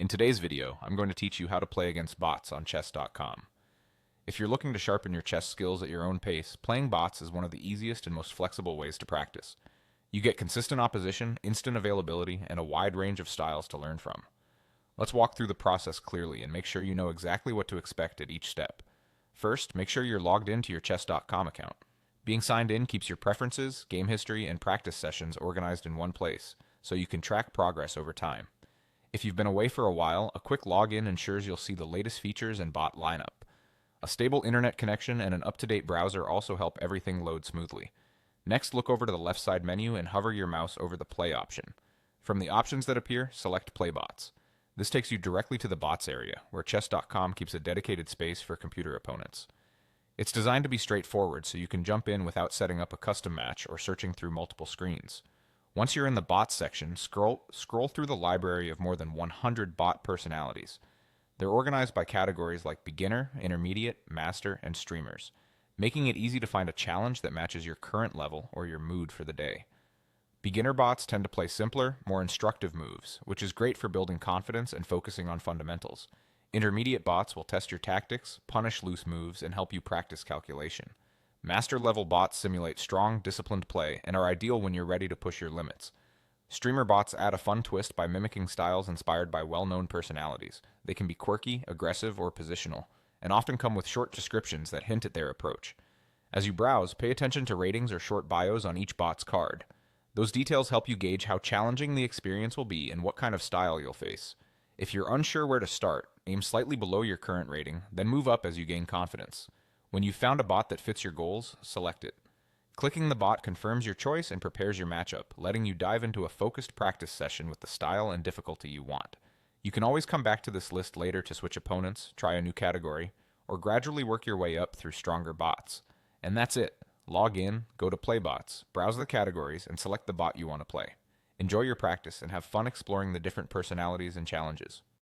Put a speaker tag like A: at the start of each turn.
A: In today's video, I'm going to teach you how to play against bots on chess.com. If you're looking to sharpen your chess skills at your own pace, playing bots is one of the easiest and most flexible ways to practice. You get consistent opposition, instant availability, and a wide range of styles to learn from. Let's walk through the process clearly and make sure you know exactly what to expect at each step. First, make sure you're logged into your chess.com account. Being signed in keeps your preferences, game history, and practice sessions organized in one place, so you can track progress over time. If you've been away for a while, a quick login ensures you'll see the latest features and bot lineup. A stable internet connection and an up-to-date browser also help everything load smoothly. Next, look over to the left side menu and hover your mouse over the Play option. From the options that appear, select Play Bots. This takes you directly to the bots area, where chess.com keeps a dedicated space for computer opponents. It's designed to be straightforward, so you can jump in without setting up a custom match or searching through multiple screens. Once you're in the bots section, scroll through the library of more than 100 bot personalities. They're organized by categories like beginner, intermediate, master, and streamers, making it easy to find a challenge that matches your current level or your mood for the day. Beginner bots tend to play simpler, more instructive moves, which is great for building confidence and focusing on fundamentals. Intermediate bots will test your tactics, punish loose moves, and help you practice calculation. Master-level bots simulate strong, disciplined play and are ideal when you're ready to push your limits. Streamer bots add a fun twist by mimicking styles inspired by well-known personalities. They can be quirky, aggressive, or positional, and often come with short descriptions that hint at their approach. As you browse, pay attention to ratings or short bios on each bot's card. Those details help you gauge how challenging the experience will be and what kind of style you'll face. If you're unsure where to start, aim slightly below your current rating, then move up as you gain confidence. When you've found a bot that fits your goals, select it. Clicking the bot confirms your choice and prepares your matchup, letting you dive into a focused practice session with the style and difficulty you want. You can always come back to this list later to switch opponents, try a new category, or gradually work your way up through stronger bots. And that's it. Log in, go to Play Bots, browse the categories, and select the bot you want to play. Enjoy your practice and have fun exploring the different personalities and challenges.